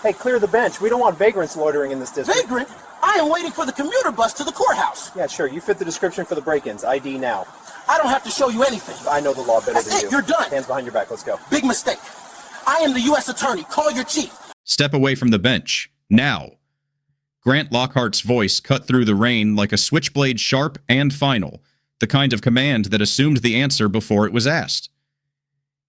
Hey, clear the bench. We don't want vagrants loitering in this district. Vagrant? I am waiting for the commuter bus to the courthouse. Yeah, sure. You fit the description for the break-ins. ID now. I don't have to show you anything. I know the law better than you. You're done. Hands behind your back. Let's go. Big mistake. I am the U.S. attorney. Call your chief. Step away from the bench. Now. Grant Lockhart's voice cut through the rain like a switchblade, sharp and final, the kind of command that assumed the answer before it was asked.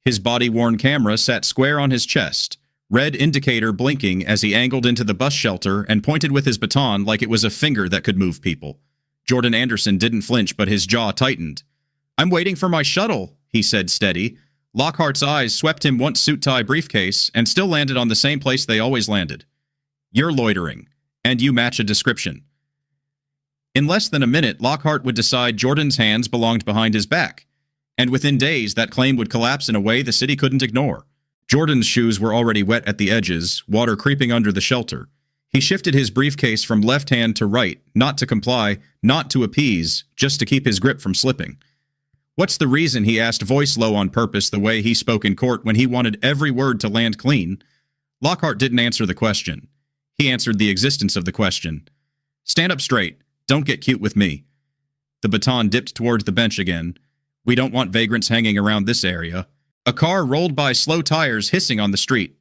His body-worn camera sat square on his chest, red indicator blinking as he angled into the bus shelter and pointed with his baton like it was a finger that could move people. Jordan Anderson didn't flinch, but his jaw tightened. "I'm waiting for my shuttle," he said steady. Lockhart's eyes swept him once suit-tie briefcase and still landed on the same place they always landed. "You're loitering, and you match a description." In less than a minute, Lockhart would decide Jordan's hands belonged behind his back, and within days that claim would collapse in a way the city couldn't ignore. Jordan's shoes were already wet at the edges, water creeping under the shelter. He shifted his briefcase from left hand to right, not to comply, not to appease, just to keep his grip from slipping. "What's the reason?" he asked, voice low on purpose, the way he spoke in court when he wanted every word to land clean. Lockhart didn't answer the question. He answered the existence of the question. "Stand up straight. Don't get cute with me." The baton dipped toward the bench again. "We don't want vagrants hanging around this area." A car rolled by, slow tires hissing on the street.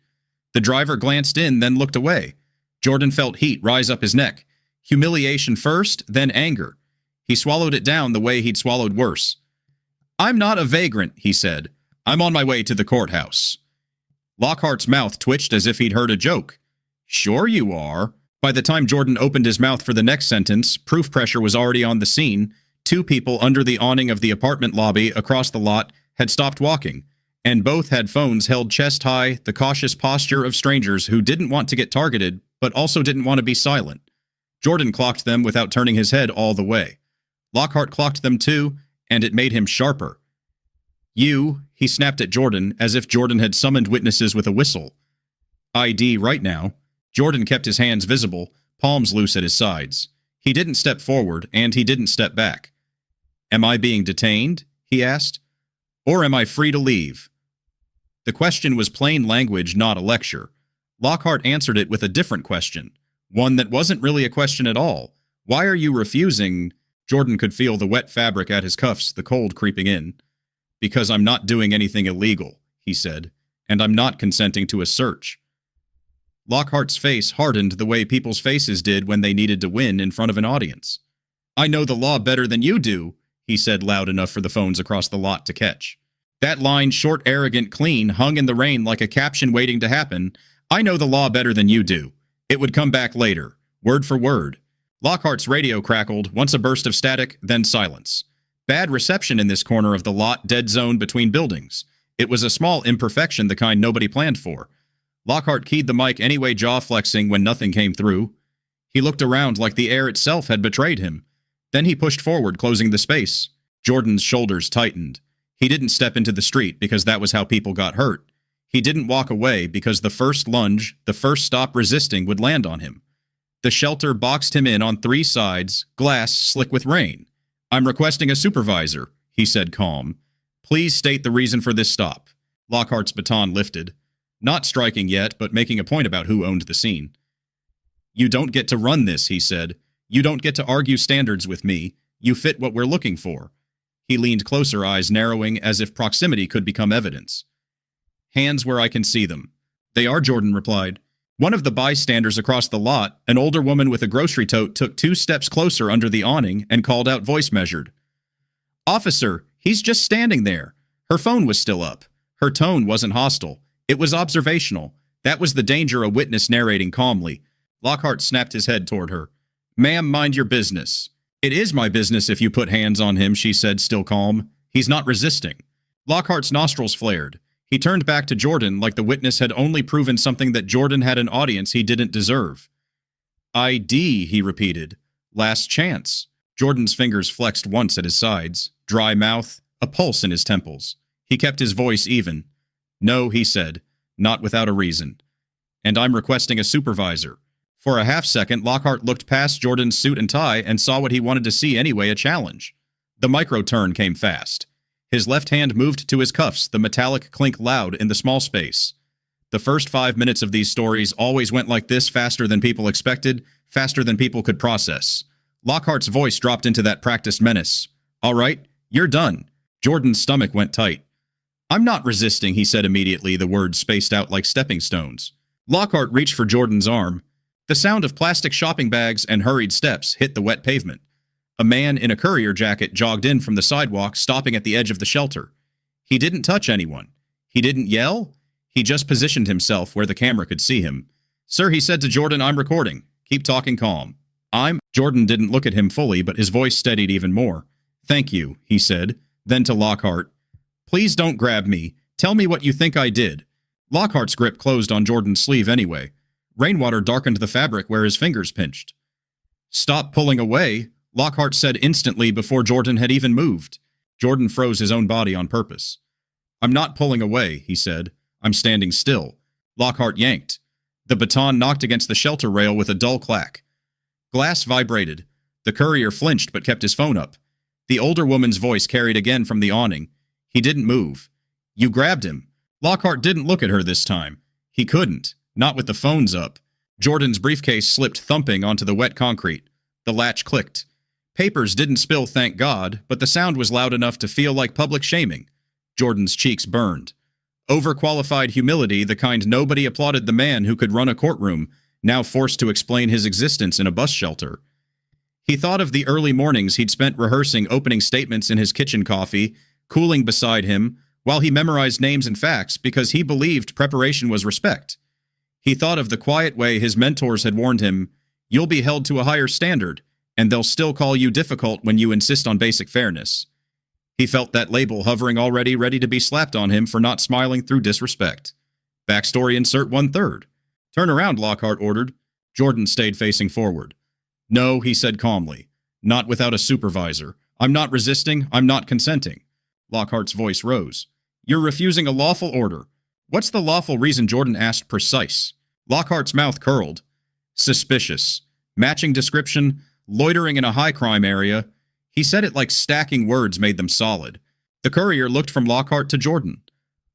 The driver glanced in, then looked away. Jordan felt heat rise up his neck. Humiliation first, then anger. He swallowed it down the way he'd swallowed worse. "I'm not a vagrant," he said. "I'm on my way to the courthouse." Lockhart's mouth twitched as if he'd heard a joke. "Sure you are." By the time Jordan opened his mouth for the next sentence, proof pressure was already on the scene. Two people under the awning of the apartment lobby across the lot had stopped walking, and both had phones held chest high, the cautious posture of strangers who didn't want to get targeted, but also didn't want to be silent. Jordan clocked them without turning his head all the way. Lockhart clocked them too, and it made him sharper. "You," he snapped at Jordan, as if Jordan had summoned witnesses with a whistle. "ID right now." Jordan kept his hands visible, palms loose at his sides. He didn't step forward, and he didn't step back. "Am I being detained?" he asked. "Or am I free to leave?" The question was plain language, not a lecture. Lockhart answered it with a different question, one that wasn't really a question at all. "Why are you refusing?" Jordan could feel the wet fabric at his cuffs, the cold creeping in. "Because I'm not doing anything illegal," he said, "and I'm not consenting to a search." Lockhart's face hardened the way people's faces did when they needed to win in front of an audience. "I know the law better than you do," he said loud enough for the phones across the lot to catch. That line, short, arrogant, clean, hung in the rain like a caption waiting to happen. "I know the law better than you do." It would come back later, word for word. Lockhart's radio crackled, once a burst of static, then silence. Bad reception in this corner of the lot, dead zone between buildings. It was a small imperfection, the kind nobody planned for. Lockhart keyed the mic anyway, jaw flexing when nothing came through. He looked around like the air itself had betrayed him. Then he pushed forward, closing the space. Jordan's shoulders tightened. He didn't step into the street because that was how people got hurt. He didn't walk away because the first lunge, the first stop resisting, would land on him. The shelter boxed him in on three sides, glass slick with rain. "I'm requesting a supervisor," he said calm. "Please state the reason for this stop." Lockhart's baton lifted. Not striking yet, but making a point about who owned the scene. "You don't get to run this," he said. "You don't get to argue standards with me. You fit what we're looking for." He leaned closer, eyes narrowing as if proximity could become evidence. "Hands where I can see them." "They are," Jordan replied. One of the bystanders across the lot, an older woman with a grocery tote, took 2 steps closer under the awning and called out, voice measured. "Officer, he's just standing there." Her phone was still up. Her tone wasn't hostile. It was observational. That was the danger, a witness narrating calmly. Lockhart snapped his head toward her. "Ma'am, mind your business." "It is my business if you put hands on him," she said, still calm. "He's not resisting." Lockhart's nostrils flared. He turned back to Jordan like the witness had only proven something that Jordan had an audience he didn't deserve. "ID," he repeated. "Last chance." Jordan's fingers flexed once at his sides. Dry mouth, a pulse in his temples. He kept his voice even. "No," he said, "not without a reason. And I'm requesting a supervisor." For a half-second, Lockhart looked past Jordan's suit and tie and saw what he wanted to see anyway, a challenge. The micro-turn came fast. His left hand moved to his cuffs, the metallic clink loud in the small space. The first 5 minutes of these stories always went like this, faster than people expected, faster than people could process. Lockhart's voice dropped into that practiced menace. All right, you're done. Jordan's stomach went tight. I'm not resisting, he said immediately, the words spaced out like stepping stones. Lockhart reached for Jordan's arm. The sound of plastic shopping bags and hurried steps hit the wet pavement. A man in a courier jacket jogged in from the sidewalk, stopping at the edge of the shelter. He didn't touch anyone. He didn't yell. He just positioned himself where the camera could see him. Sir, he said to Jordan, I'm recording. Keep talking calm. Jordan didn't look at him fully, but his voice steadied even more. Thank you, he said. Then to Lockhart. Please don't grab me. Tell me what you think I did. Lockhart's grip closed on Jordan's sleeve anyway. Rainwater darkened the fabric where his fingers pinched. Stop pulling away, Lockhart said instantly before Jordan had even moved. Jordan froze his own body on purpose. I'm not pulling away, he said. I'm standing still. Lockhart yanked. The baton knocked against the shelter rail with a dull clack. Glass vibrated. The courier flinched but kept his phone up. The older woman's voice carried again from the awning. He didn't move. You grabbed him. Lockhart didn't look at her this time. He couldn't. Not with the phones up. Jordan's briefcase slipped thumping onto the wet concrete. The latch clicked. Papers didn't spill, thank God, but the sound was loud enough to feel like public shaming. Jordan's cheeks burned. Overqualified humility, the kind nobody applauded the man who could run a courtroom, now forced to explain his existence in a bus shelter. He thought of the early mornings he'd spent rehearsing opening statements in his kitchen coffee, cooling beside him, while he memorized names and facts because he believed preparation was respect. He thought of the quiet way his mentors had warned him, you'll be held to a higher standard, and they'll still call you difficult when you insist on basic fairness. He felt that label hovering already, ready to be slapped on him for not smiling through disrespect. Backstory insert 1/3. Turn around, Lockhart ordered. Jordan stayed facing forward. No, he said calmly. Not without a supervisor. I'm not resisting. I'm not consenting. Lockhart's voice rose. You're refusing a lawful order. What's the lawful reason? Jordan asked, precise. Lockhart's mouth curled. Suspicious. Matching description. Loitering in a high crime area. He said it like stacking words made them solid. The courier looked from Lockhart to Jordan.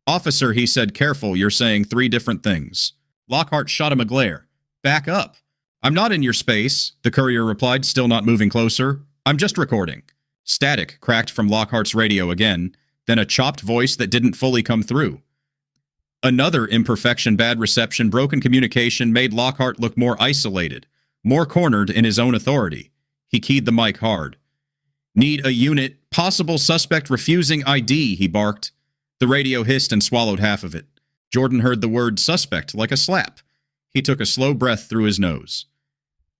Officer, he said, careful, you're saying 3 different things. Lockhart shot him a glare. Back up. I'm not in your space, the courier replied, still not moving closer. I'm just recording. Static cracked from Lockhart's radio again, then a chopped voice that didn't fully come through. Another imperfection, bad reception, broken communication made Lockhart look more isolated, more cornered in his own authority. He keyed the mic hard. Need a unit, possible suspect refusing ID, he barked. The radio hissed and swallowed half of it. Jordan heard the word suspect like a slap. He took a slow breath through his nose.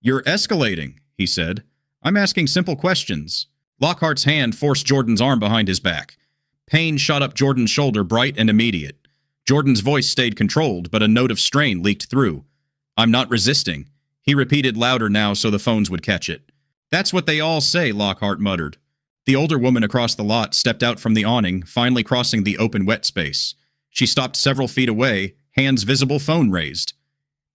You're escalating, he said. I'm asking simple questions. Lockhart's hand forced Jordan's arm behind his back. Pain shot up Jordan's shoulder, bright and immediate. Jordan's voice stayed controlled, but a note of strain leaked through. I'm not resisting. He repeated louder now so the phones would catch it. That's what they all say, Lockhart muttered. The older woman across the lot stepped out from the awning, finally crossing the open wet space. She stopped several feet away, hands visible, phone raised.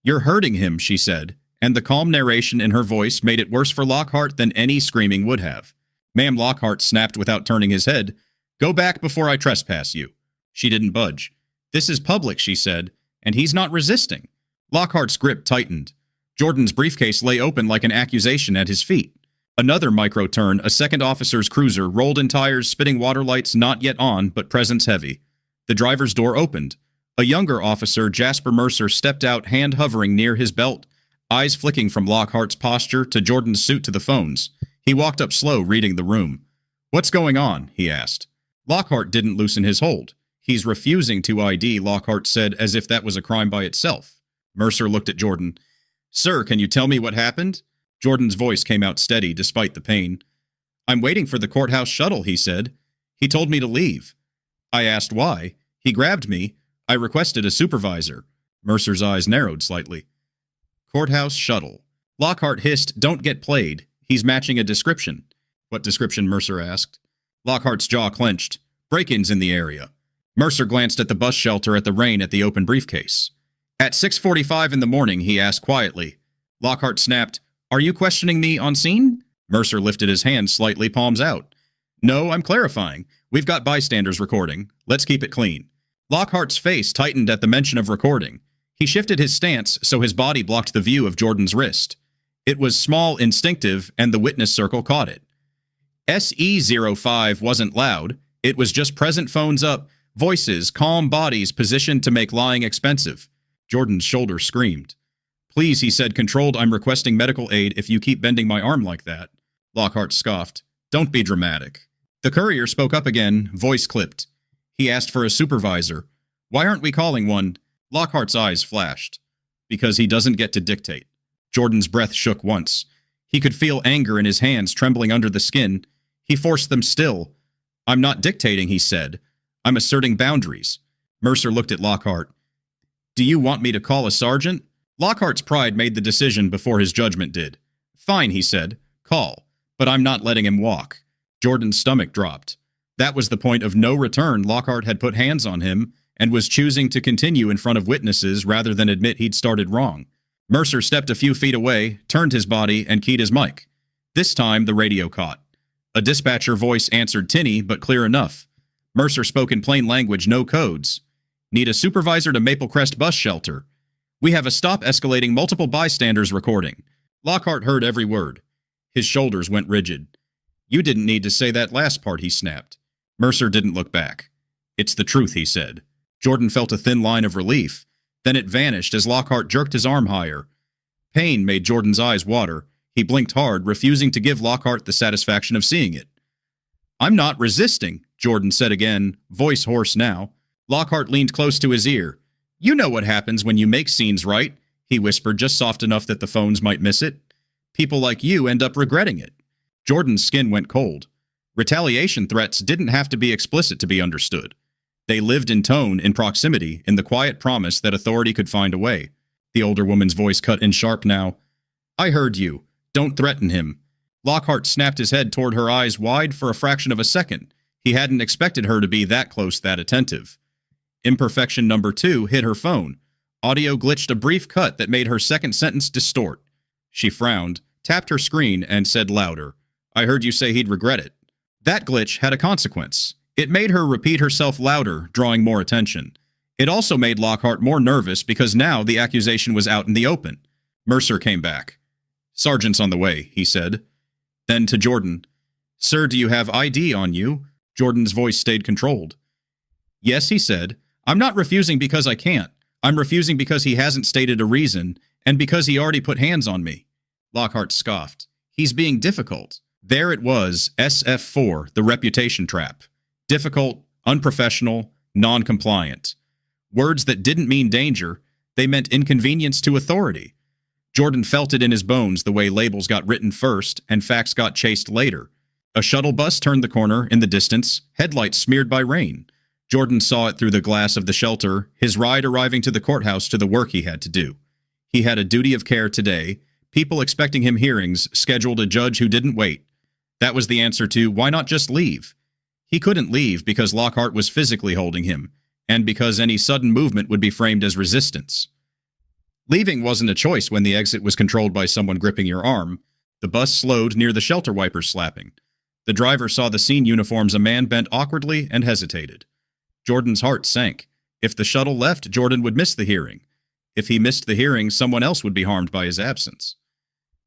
You're hurting him, she said, and the calm narration in her voice made it worse for Lockhart than any screaming would have. Ma'am, Lockhart snapped without turning his head. Go back before I trespass you. She didn't budge. This is public, she said, and he's not resisting. Lockhart's grip tightened. Jordan's briefcase lay open like an accusation at his feet. Another micro-turn, a second officer's cruiser, rolled in tires, spitting water lights not yet on, but presence heavy. The driver's door opened. A younger officer, Jasper Mercer, stepped out, hand hovering near his belt, eyes flicking from Lockhart's posture to Jordan's suit to the phones. He walked up slow, reading the room. What's going on? He asked. Lockhart didn't loosen his hold. He's refusing to ID, Lockhart said, as if that was a crime by itself. Mercer looked at Jordan. Sir, can you tell me what happened? Jordan's voice came out steady, despite the pain. I'm waiting for the courthouse shuttle, he said. He told me to leave. I asked why. He grabbed me. I requested a supervisor. Mercer's eyes narrowed slightly. Courthouse shuttle. Lockhart hissed, don't get played. He's matching a description. What description? Mercer asked. Lockhart's jaw clenched. Break-ins in the area. Mercer glanced at the bus shelter at the rain at the open briefcase. At 6:45 in the morning, he asked quietly. Lockhart snapped, Are you questioning me on scene? Mercer lifted his hand slightly, palms out. No, I'm clarifying. We've got bystanders recording. Let's keep it clean. Lockhart's face tightened at the mention of recording. He shifted his stance so his body blocked the view of Jordan's wrist. It was small, instinctive, and the witness circle caught it. SE05 wasn't loud. It was just present phones up, voices, calm bodies positioned to make lying expensive. Jordan's shoulder screamed. "Please," he said, controlled, "I'm requesting medical aid if you keep bending my arm like that." Lockhart scoffed. "Don't be dramatic." The courier spoke up again, voice clipped. He asked for a supervisor. "Why aren't we calling one?" Lockhart's eyes flashed. "Because he doesn't get to dictate." Jordan's breath shook once. He could feel anger in his hands trembling under the skin. He forced them still. "I'm not dictating," he said. "I'm asserting boundaries." Mercer looked at Lockhart. "Do you want me to call a sergeant?" Lockhart's pride made the decision before his judgment did. "Fine," he said. "Call. But I'm not letting him walk." Jordan's stomach dropped. That was the point of no return. Lockhart had put hands on him and was choosing to continue in front of witnesses rather than admit he'd started wrong. Mercer stepped a few feet away, turned his body, and keyed his mic. This time, the radio caught. A dispatcher voice answered tinny, but clear enough. Mercer spoke in plain language, no codes. "Need a supervisor to Maple Crest bus shelter. We have a stop escalating multiple bystanders recording." Lockhart heard every word. His shoulders went rigid. "You didn't need to say that last part," he snapped. Mercer didn't look back. "It's the truth," he said. Jordan felt a thin line of relief. Then it vanished as Lockhart jerked his arm higher. Pain made Jordan's eyes water. He blinked hard, refusing to give Lockhart the satisfaction of seeing it. "I'm not resisting," Jordan said again, voice hoarse now. Lockhart leaned close to his ear. "You know what happens when you make scenes right," he whispered just soft enough that the phones might miss it. "People like you end up regretting it." Jordan's skin went cold. Retaliation threats didn't have to be explicit to be understood. They lived in tone, in proximity, in the quiet promise that authority could find a way. The older woman's voice cut in sharp now. "I heard you. Don't threaten him." Lockhart snapped his head toward her, eyes wide for a fraction of a second. He hadn't expected her to be that close, that attentive. Imperfection number 2 hit her phone. Audio glitched a brief cut that made her second sentence distort. She frowned, tapped her screen, and said louder, "I heard you say he'd regret it." That glitch had a consequence. It made her repeat herself louder, drawing more attention. It also made Lockhart more nervous because now the accusation was out in the open. Mercer came back. "Sergeant's on the way," he said. Then to Jordan, "Sir, do you have ID on you?" Jordan's voice stayed controlled. "Yes," he said. "I'm not refusing because I can't. I'm refusing because he hasn't stated a reason, and because he already put hands on me." Lockhart scoffed. He's being difficult. There it was, SF4, the reputation trap. Difficult, unprofessional, non-compliant. Words that didn't mean danger, they meant inconvenience to authority. Jordan felt it in his bones the way labels got written first and facts got chased later. A shuttle bus turned the corner in the distance, headlights smeared by rain. Jordan saw it through the glass of the shelter, his ride arriving to the courthouse to the work he had to do. He had a duty of care today, people expecting him hearings, scheduled a judge who didn't wait. That was the answer to, why not just leave? He couldn't leave because Lockhart was physically holding him, and because any sudden movement would be framed as resistance. Leaving wasn't a choice when the exit was controlled by someone gripping your arm. The bus slowed near the shelter wipers slapping. The driver saw the scene uniforms, a man bent awkwardly and hesitated. Jordan's heart sank. If the shuttle left, Jordan would miss the hearing. If he missed the hearing, someone else would be harmed by his absence.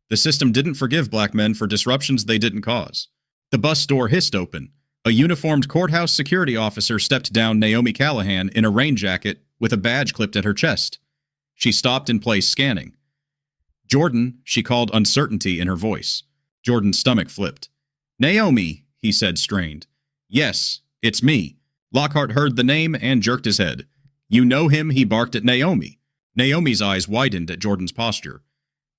The system didn't forgive black men for disruptions they didn't cause. The bus door hissed open. A uniformed courthouse security officer stepped down Naomi Callahan in a rain jacket with a badge clipped at her chest. She stopped in place, scanning. "Jordan," she called, uncertainty in her voice. Jordan's stomach flipped. "Naomi," he said, strained. "Yes, it's me." Lockhart heard the name and jerked his head. "You know him," he barked at Naomi. Naomi's eyes widened at Jordan's posture.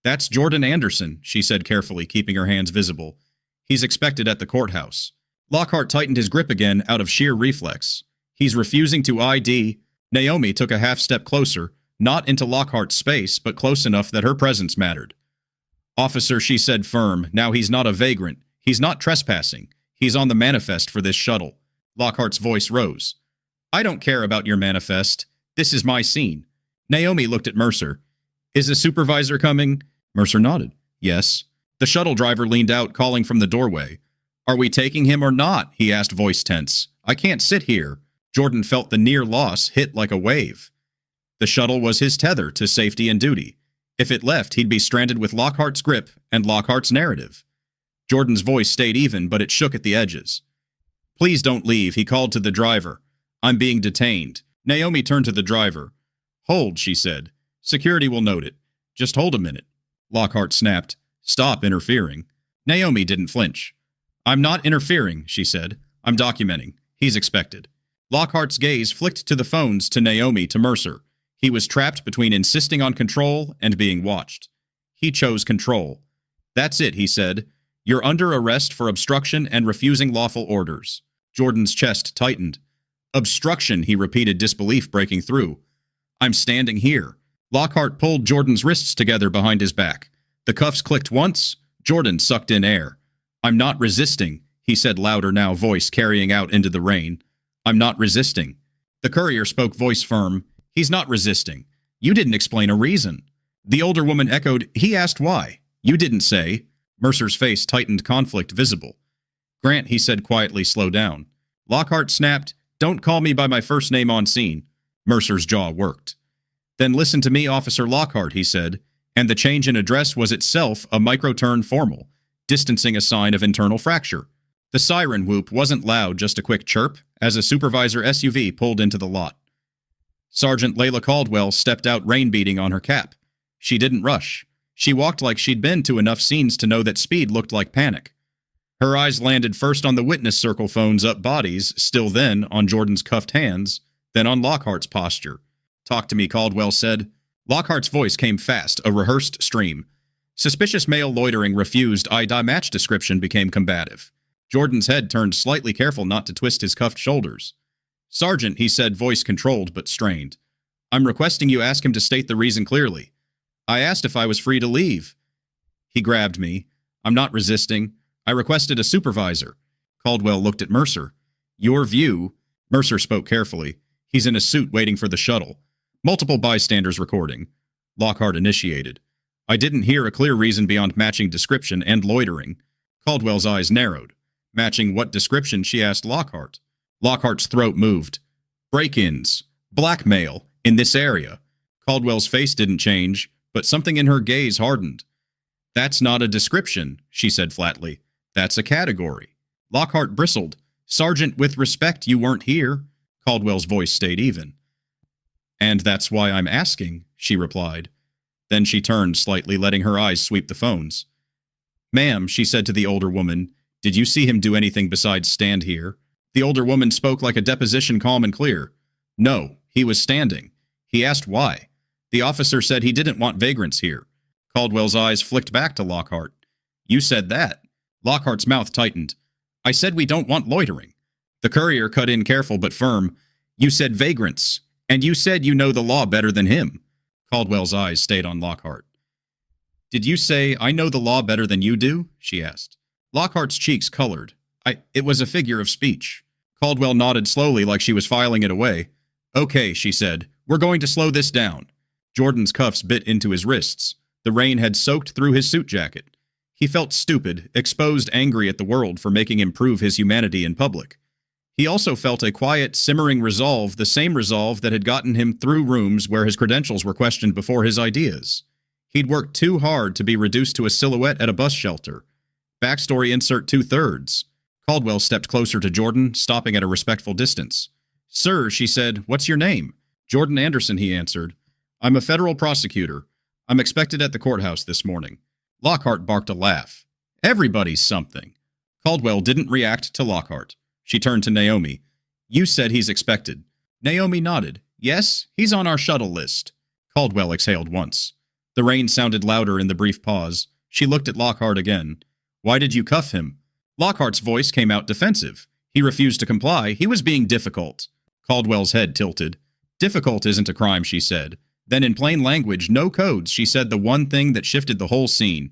"That's Jordan Anderson," she said carefully, keeping her hands visible. "He's expected at the courthouse." Lockhart tightened his grip again out of sheer reflex. "He's refusing to ID." Naomi took a half step closer, not into Lockhart's space, but close enough that her presence mattered. "Officer," she said firm, "now he's not a vagrant. He's not trespassing. He's on the manifest for this shuttle." Lockhart's voice rose. "I don't care about your manifest. This is my scene." Naomi looked at Mercer. "Is a supervisor coming?" Mercer nodded. "Yes." The shuttle driver leaned out, calling from the doorway. "Are we taking him or not?" he asked, voice tense. "I can't sit here." Jordan felt the near loss hit like a wave. The shuttle was his tether to safety and duty. If it left, he'd be stranded with Lockhart's grip and Lockhart's narrative. Jordan's voice stayed even, but it shook at the edges. "Please don't leave," he called to the driver. "I'm being detained." Naomi turned to the driver. "Hold," she said. "Security will note it. Just hold a minute." Lockhart snapped. "Stop interfering." Naomi didn't flinch. "I'm not interfering," she said. "I'm documenting. He's expected." Lockhart's gaze flicked to the phones, to Naomi, to Mercer. He was trapped between insisting on control and being watched. He chose control. "That's it," he said. "You're under arrest for obstruction and refusing lawful orders." Jordan's chest tightened. "Obstruction," he repeated, disbelief breaking through. "I'm standing here." Lockhart pulled Jordan's wrists together behind his back. The cuffs clicked once. Jordan sucked in air. "I'm not resisting," he said, louder now, voice carrying out into the rain. "I'm not resisting." The courier spoke, voice firm. "He's not resisting. You didn't explain a reason." The older woman echoed, "He asked why. You didn't say." Mercer's face tightened, conflict visible. "Grant," he said quietly, "slow down." Lockhart snapped, "Don't call me by my first name on scene." Mercer's jaw worked. "Then listen to me, Officer Lockhart," he said, and the change in address was itself a micro-turn formal, distancing a sign of internal fracture. The siren whoop wasn't loud, just a quick chirp, as a supervisor SUV pulled into the lot. Sergeant Layla Caldwell stepped out, rain beating on her cap. She didn't rush. She walked like she'd been to enough scenes to know that speed looked like panic. Her eyes landed first on the witness circle phone's up bodies, still then on Jordan's cuffed hands, then on Lockhart's posture. "Talk to me," Caldwell said. Lockhart's voice came fast, a rehearsed stream. Suspicious male loitering refused. ID match description became combative. Jordan's head turned, slightly careful not to twist his cuffed shoulders. "Sergeant," he said, voice controlled but strained. "I'm requesting you ask him to state the reason clearly. I asked if I was free to leave." He grabbed me. "I'm not resisting. I requested a supervisor." Caldwell looked at Mercer. "Your view." Mercer spoke carefully. "He's in a suit waiting for the shuttle. Multiple bystanders recording." Lockhart initiated. "I didn't hear a clear reason beyond matching description and loitering." Caldwell's eyes narrowed. "Matching what description?" she asked Lockhart. Lockhart's throat moved. "Break-ins. Blackmail. In this area." Caldwell's face didn't change, but something in her gaze hardened. "That's not a description," she said flatly. "That's a category." Lockhart bristled. "Sergeant, with respect, you weren't here." Caldwell's voice stayed even. "And that's why I'm asking," she replied. Then she turned slightly, letting her eyes sweep the phones. "Ma'am," she said to the older woman, "did you see him do anything besides stand here?" The older woman spoke like a deposition, calm and clear. "No, he was standing. He asked why. The officer said he didn't want vagrants here." Caldwell's eyes flicked back to Lockhart. "You said that." Lockhart's mouth tightened. "I said we don't want loitering." The courier cut in, careful but firm. "You said vagrants. And you said you know the law better than him." Caldwell's eyes stayed on Lockhart. "Did you say, 'I know the law better than you do'?" she asked. Lockhart's cheeks colored. It was a figure of speech." Caldwell nodded slowly, like she was filing it away. "Okay," she said. "We're going to slow this down." Jordan's cuffs bit into his wrists. The rain had soaked through his suit jacket. He felt stupid, exposed, angry at the world for making him prove his humanity in public. He also felt a quiet, simmering resolve, the same resolve that had gotten him through rooms where his credentials were questioned before his ideas. He'd worked too hard to be reduced to a silhouette at a bus shelter. Backstory insert 2/3. Caldwell stepped closer to Jordan, stopping at a respectful distance. "Sir," she said, "what's your name?" "Jordan Anderson," he answered. "I'm a federal prosecutor. I'm expected at the courthouse this morning." Lockhart barked a laugh. "Everybody's something." Caldwell didn't react to Lockhart. She turned to Naomi. "You said he's expected." Naomi nodded. "Yes, he's on our shuttle list." Caldwell exhaled once. The rain sounded louder in the brief pause. She looked at Lockhart again. "Why did you cuff him?" Lockhart's voice came out defensive. He refused to comply. He was being difficult. Caldwell's head tilted. "Difficult isn't a crime," she said. Then in plain language, no codes, she said the one thing that shifted the whole scene.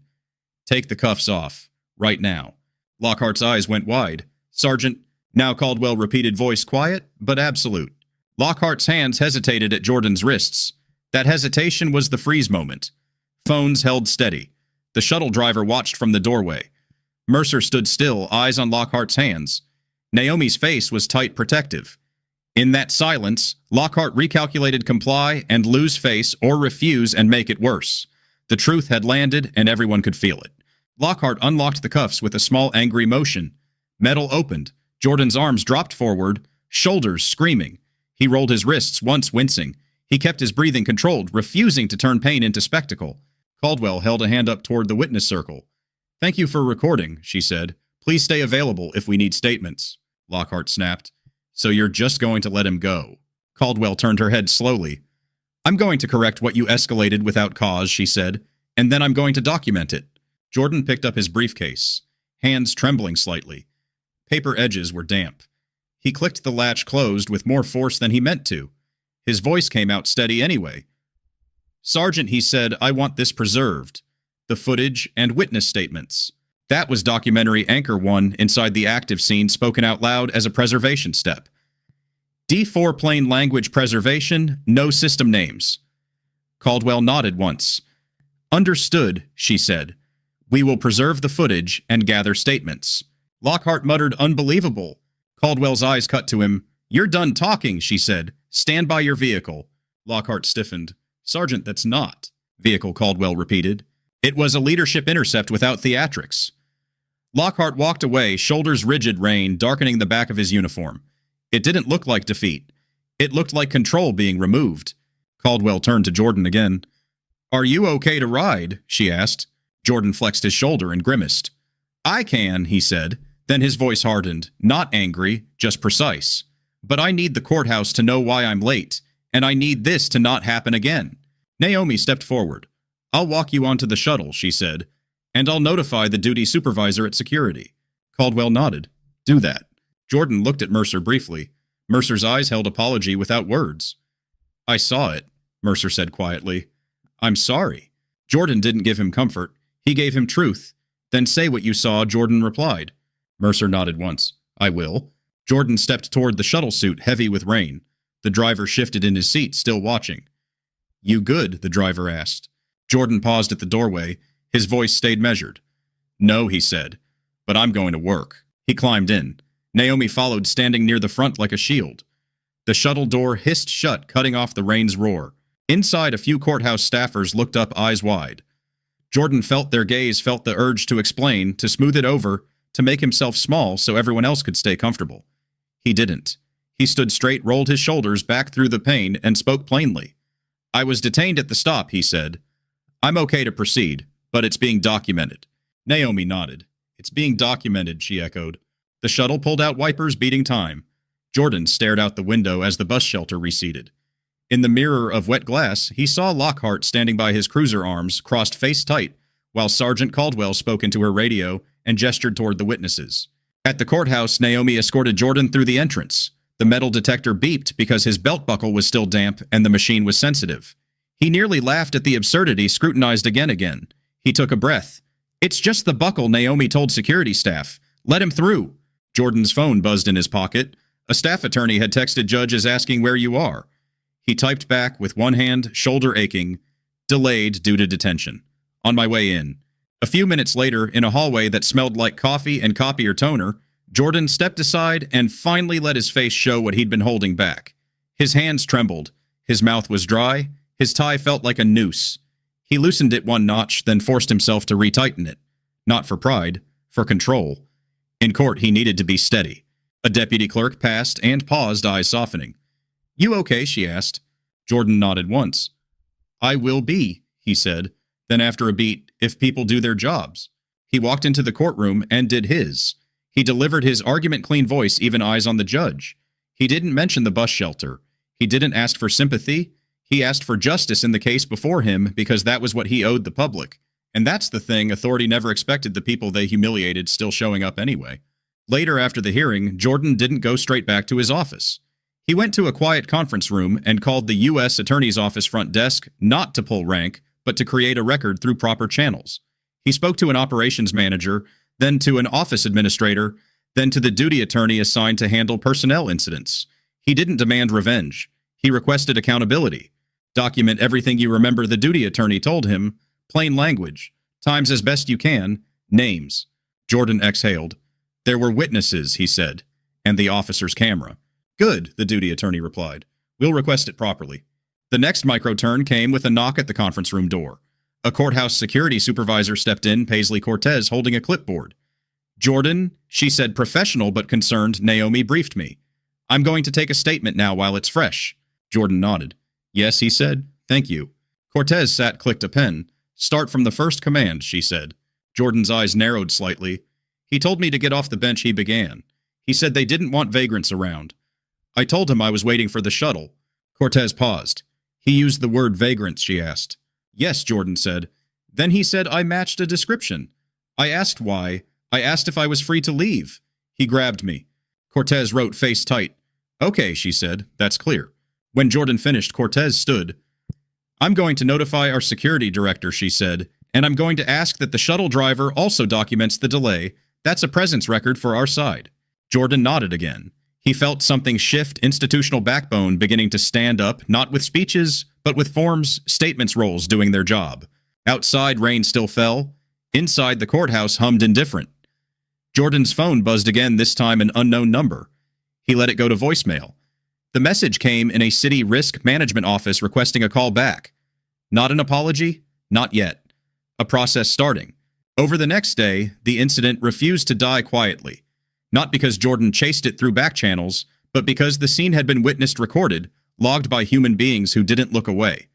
"Take the cuffs off. Right now." Lockhart's eyes went wide. "Sergeant," now Caldwell repeated, voice quiet but absolute. Lockhart's hands hesitated at Jordan's wrists. That hesitation was the freeze moment. Phones held steady. The shuttle driver watched from the doorway. Mercer stood still, eyes on Lockhart's hands. Naomi's face was tight, protective. In that silence, Lockhart recalculated comply and lose face or refuse and make it worse. The truth had landed and everyone could feel it. Lockhart unlocked the cuffs with a small angry motion. Metal opened. Jordan's arms dropped forward, shoulders screaming. He rolled his wrists, once wincing. He kept his breathing controlled, refusing to turn pain into spectacle. Caldwell held a hand up toward the witness circle. "Thank you for recording," she said. "Please stay available if we need statements." Lockhart snapped. "So you're just going to let him go?" Caldwell turned her head slowly. "I'm going to correct what you escalated without cause," she said, "and then I'm going to document it." Jordan picked up his briefcase, hands trembling slightly. Paper edges were damp. He clicked the latch closed with more force than he meant to. His voice came out steady anyway. "Sergeant," he said, "I want this preserved. The footage and witness statements." That was documentary anchor 1 inside the active scene, spoken out loud as a preservation step. D4 plain language preservation, no system names. Caldwell nodded once. "Understood," she said. "We will preserve the footage and gather statements." Lockhart muttered, "Unbelievable." Caldwell's eyes cut to him. "You're done talking," she said. "Stand by your vehicle." Lockhart stiffened. "Sergeant, that's not." "Vehicle," Caldwell repeated. It was a leadership intercept without theatrics. Lockhart walked away, shoulders rigid, rain darkening the back of his uniform. It didn't look like defeat. It looked like control being removed. Caldwell turned to Jordan again. "Are you okay to ride?" she asked. Jordan flexed his shoulder and grimaced. "I can," he said. Then his voice hardened, not angry, just precise. "But I need the courthouse to know why I'm late, and I need this to not happen again." Naomi stepped forward. "I'll walk you onto the shuttle," she said, "and I'll notify the duty supervisor at security." Caldwell nodded. "Do that." Jordan looked at Mercer briefly. Mercer's eyes held apology without words. "I saw it," Mercer said quietly. "I'm sorry." Jordan didn't give him comfort. He gave him truth. "Then say what you saw," Jordan replied. Mercer nodded once. "I will." Jordan stepped toward the shuttle suit, heavy with rain. The driver shifted in his seat, still watching. "You good?" the driver asked. Jordan paused at the doorway. His voice stayed measured. "No," he said, "but I'm going to work." He climbed in. Naomi followed, standing near the front like a shield. The shuttle door hissed shut, cutting off the rain's roar. Inside, a few courthouse staffers looked up, eyes wide. Jordan felt their gaze, felt the urge to explain, to smooth it over, to make himself small so everyone else could stay comfortable. He didn't. He stood straight, rolled his shoulders back through the pain, and spoke plainly. "I was detained at the stop," he said. "I'm okay to proceed, but it's being documented." Naomi nodded. "It's being documented," she echoed. The shuttle pulled out wipers, beating time. Jordan stared out the window as the bus shelter receded. In the mirror of wet glass, he saw Lockhart standing by his cruiser arms, crossed face tight, while Sergeant Caldwell spoke into her radio and gestured toward the witnesses. At the courthouse, Naomi escorted Jordan through the entrance. The metal detector beeped because his belt buckle was still damp and the machine was sensitive. He nearly laughed at the absurdity, scrutinized again. He took a breath. "It's just the buckle," Naomi told security staff. "Let him through." Jordan's phone buzzed in his pocket. A staff attorney had texted judges asking where you are. He typed back with one hand, shoulder aching, "Delayed due to detention. On my way in." A few minutes later, in a hallway that smelled like coffee and copier toner, Jordan stepped aside and finally let his face show what he'd been holding back. His hands trembled. His mouth was dry. His tie felt like a noose. He loosened it one notch, then forced himself to retighten it. Not for pride, for control. In court, he needed to be steady. A deputy clerk passed and paused, eyes softening. "You okay?" she asked. Jordan nodded once. "I will be," he said. Then after a beat, "if people do their jobs." He walked into the courtroom and did his. He delivered his argument-clean voice, even eyes on the judge. He didn't mention the bus shelter. He didn't ask for sympathy. He asked for justice in the case before him because that was what he owed the public. And that's the thing authority never expected the people they humiliated still showing up anyway. Later after the hearing, Jordan didn't go straight back to his office. He went to a quiet conference room and called the U.S. Attorney's Office front desk not to pull rank, but to create a record through proper channels. He spoke to an operations manager, then to an office administrator, then to the duty attorney assigned to handle personnel incidents. He didn't demand revenge. He requested accountability. Document everything you remember the duty attorney told him. Plain language. Times as best you can. Names. Jordan exhaled. "There were witnesses," he said, "and the officer's camera." Good, the duty attorney replied. We'll request it properly. The next micro-turn came with a knock at the conference room door. A courthouse security supervisor stepped in, Paisley Cortez holding a clipboard. Jordan, she said, professional but concerned, Naomi briefed me. I'm going to take a statement now while it's fresh. Jordan nodded. Yes, he said. Thank you. Cortez clicked a pen. Start from the first command, she said. Jordan's eyes narrowed slightly. He told me to get off the bench, he began. He said they didn't want vagrants around. I told him I was waiting for the shuttle. Cortez paused. He used the word vagrants, she asked. Yes, Jordan said. Then he said I matched a description. I asked why. I asked if I was free to leave. He grabbed me. Cortez wrote face tight. Okay, she said. That's clear. When Jordan finished, Cortez stood. I'm going to notify our security director, she said, and I'm going to ask that the shuttle driver also documents the delay. That's a presence record for our side. Jordan nodded again. He felt something shift, institutional backbone beginning to stand up, not with speeches, but with forms, statements roles doing their job. Outside, rain still fell. Inside, the courthouse hummed indifferent. Jordan's phone buzzed again, this time an unknown number. He let it go to voicemail. The message came in a city risk management office requesting a call back. Not an apology? Not yet. A process starting. Over the next day, the incident refused to die quietly. Not because Jordan chased it through back channels, but because the scene had been witnessed recorded, logged by human beings who didn't look away.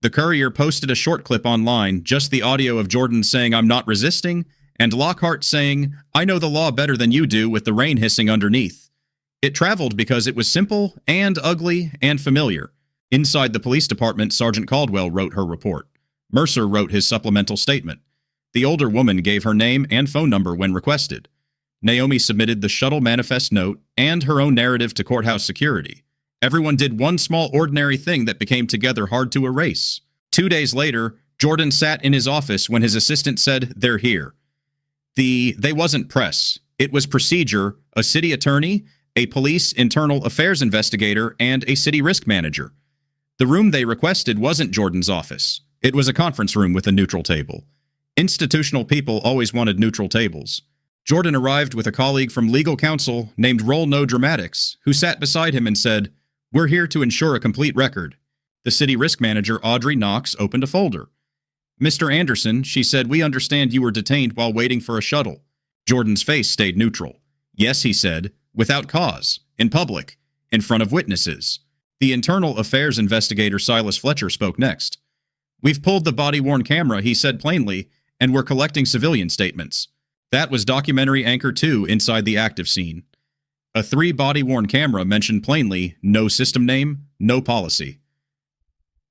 The Courier posted a short clip online, just the audio of Jordan saying, I'm not resisting, and Lockhart saying, I know the law better than you do, with the rain hissing underneath. It traveled because it was simple and ugly and familiar. Inside the police department, Sergeant Caldwell wrote her report. Mercer wrote his supplemental statement. The older woman gave her name and phone number when requested. Naomi submitted the shuttle manifest note and her own narrative to courthouse security. Everyone did one small ordinary thing that became together hard to erase. 2 days later, Jordan sat in his office when his assistant said, they're here. They wasn't press. It was procedure, a city attorney, a police internal affairs investigator, and a city risk manager. The room they requested wasn't Jordan's office. It was a conference room with a neutral table. Institutional people always wanted neutral tables. Jordan arrived with a colleague from legal counsel named Roll No Dramatics, who sat beside him and said, we're here to ensure a complete record. The city risk manager, Audrey Knox, opened a folder. Mr. Anderson, she said, we understand you were detained while waiting for a shuttle. Jordan's face stayed neutral. Yes, he said, without cause, in public, in front of witnesses. The internal affairs investigator, Silas Fletcher, spoke next. We've pulled the body-worn camera, he said plainly, and we're collecting civilian statements. That was documentary anchor 2 inside the active scene. A 3 body-worn camera mentioned plainly no system name, no policy.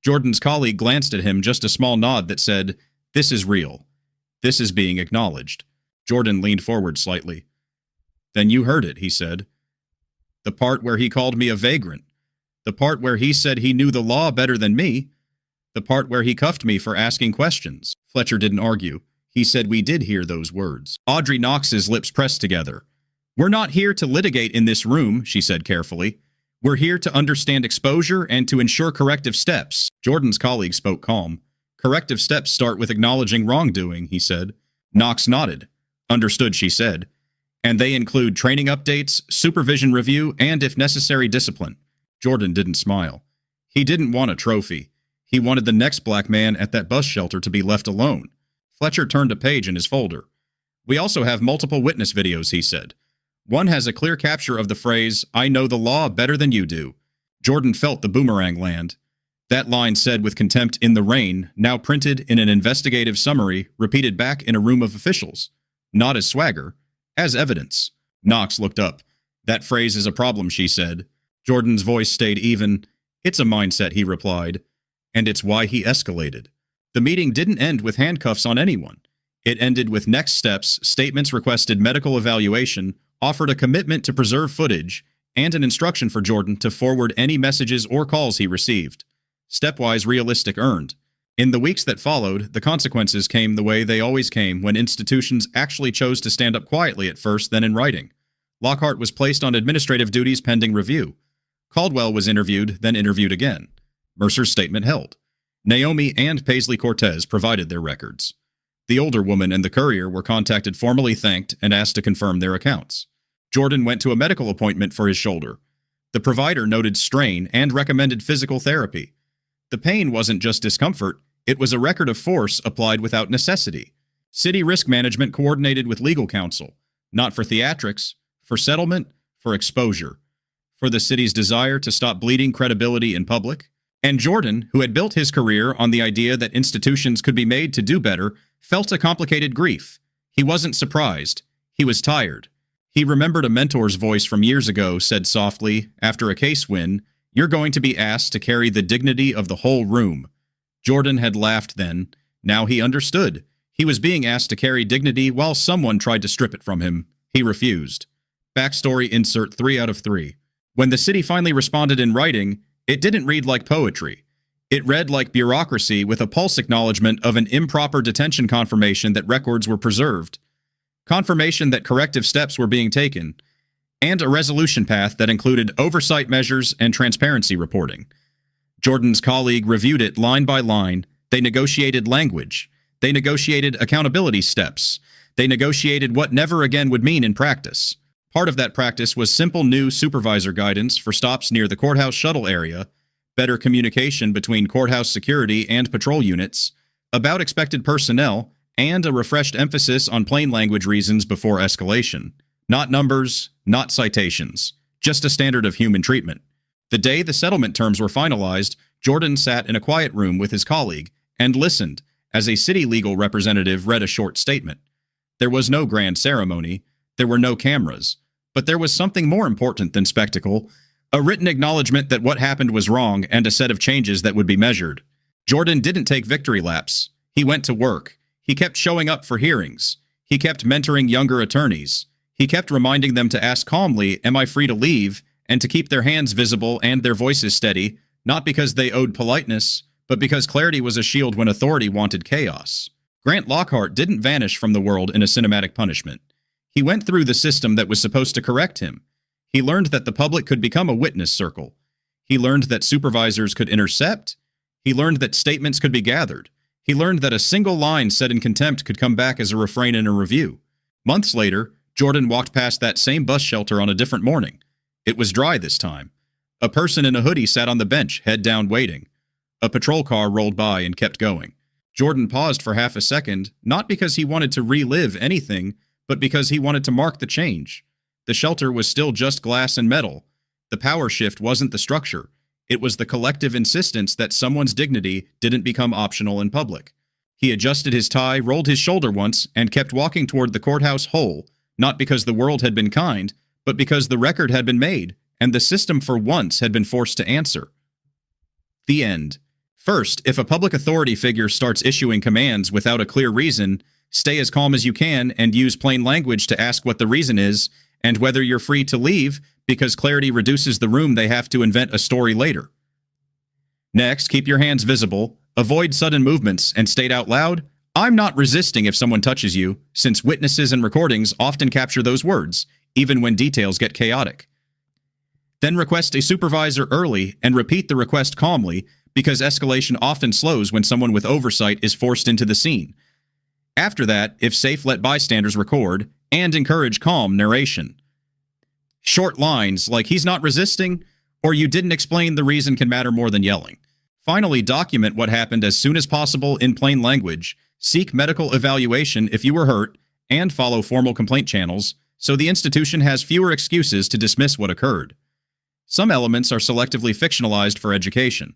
Jordan's colleague glanced at him, just a small nod that said, this is real. This is being acknowledged. Jordan leaned forward slightly. Then you heard it, he said. The part where he called me a vagrant. The part where he said he knew the law better than me. The part where he cuffed me for asking questions. Fletcher didn't argue. He said we did hear those words. Audrey Knox's lips pressed together. We're not here to litigate in this room, she said carefully. We're here to understand exposure and to ensure corrective steps. Jordan's colleague spoke calm. Corrective steps start with acknowledging wrongdoing, he said. Knox nodded. Understood, she said. And they include training updates, supervision review, and, if necessary, discipline. Jordan didn't smile. He didn't want a trophy. He wanted the next black man at that bus shelter to be left alone. Fletcher turned a page in his folder. We also have multiple witness videos, he said. One has a clear capture of the phrase, I know the law better than you do. Jordan felt the boomerang land. That line said with contempt in the rain, now printed in an investigative summary, repeated back in a room of officials. Not as swagger, as evidence. Knox looked up. That phrase is a problem, she said. Jordan's voice stayed even. It's a mindset, he replied. And it's why he escalated. The meeting didn't end with handcuffs on anyone. It ended with next steps, statements requested medical evaluation, offered a commitment to preserve footage, and an instruction for Jordan to forward any messages or calls he received. Stepwise realistic earned. In the weeks that followed, the consequences came the way they always came when institutions actually chose to stand up quietly at first, then in writing. Lockhart was placed on administrative duties pending review. Caldwell was interviewed, then interviewed again. Mercer's statement held. Naomi and Paisley Cortez provided their records. The older woman and the courier were contacted, formally thanked, and asked to confirm their accounts. Jordan went to a medical appointment for his shoulder. The provider noted strain and recommended physical therapy. The pain wasn't just discomfort, it was a record of force applied without necessity. City risk management coordinated with legal counsel, not for theatrics, for settlement, for exposure, for the city's desire to stop bleeding credibility in public. And Jordan, who had built his career on the idea that institutions could be made to do better, felt a complicated grief. He wasn't surprised. He was tired. He remembered a mentor's voice from years ago said softly, after a case win, "You're going to be asked to carry the dignity of the whole room." Jordan had laughed then. Now he understood. He was being asked to carry dignity while someone tried to strip it from him. He refused. Backstory insert 3 out of 3. When the city finally responded in writing, it didn't read like poetry. It read like bureaucracy with a pulse acknowledgement of an improper detention confirmation that records were preserved, confirmation that corrective steps were being taken, and a resolution path that included oversight measures and transparency reporting. Jordan's colleague reviewed it line by line. They negotiated language. They negotiated accountability steps. They negotiated what never again would mean in practice. Part of that practice was simple new supervisor guidance for stops near the courthouse shuttle area, better communication between courthouse security and patrol units, about expected personnel, and a refreshed emphasis on plain language reasons before escalation. Not numbers, not citations, just a standard of human treatment. The day the settlement terms were finalized, Jordan sat in a quiet room with his colleague and listened as a city legal representative read a short statement. There was no grand ceremony. There were no cameras. But there was something more important than spectacle, a written acknowledgement that what happened was wrong and a set of changes that would be measured. Jordan didn't take victory laps. He went to work. He kept showing up for hearings. He kept mentoring younger attorneys. He kept reminding them to ask calmly, "Am I free to leave?" and to keep their hands visible and their voices steady, not because they owed politeness, but because clarity was a shield when authority wanted chaos. Grant Lockhart didn't vanish from the world in a cinematic punishment. He went through the system that was supposed to correct him. He learned that the public could become a witness circle. He learned that supervisors could intercept. He learned that statements could be gathered. He learned that a single line said in contempt could come back as a refrain in a review. Months later, Jordan walked past that same bus shelter on a different morning. It was dry this time. A person in a hoodie sat on the bench, head down waiting. A patrol car rolled by and kept going. Jordan paused for half a second, not because he wanted to relive anything, but because he wanted to mark the change. The shelter was still just glass and metal. The power shift wasn't the structure. It was the collective insistence that someone's dignity didn't become optional in public. He adjusted his tie, rolled his shoulder once, and kept walking toward the courthouse whole, not because the world had been kind, but because the record had been made, and the system for once had been forced to answer. The end. First, if a public authority figure starts issuing commands without a clear reason, stay as calm as you can and use plain language to ask what the reason is, and whether you're free to leave, because clarity reduces the room they have to invent a story later. Next, keep your hands visible, avoid sudden movements, and state out loud, "I'm not resisting if someone touches you," since witnesses and recordings often capture those words, even when details get chaotic. Then request a supervisor early and repeat the request calmly, because escalation often slows when someone with oversight is forced into the scene. After that, if safe, let bystanders record, and encourage calm narration. Short lines like "he's not resisting" or "you didn't explain the reason" can matter more than yelling. Finally, document what happened as soon as possible in plain language, seek medical evaluation if you were hurt, and follow formal complaint channels, so the institution has fewer excuses to dismiss what occurred. Some elements are selectively fictionalized for education.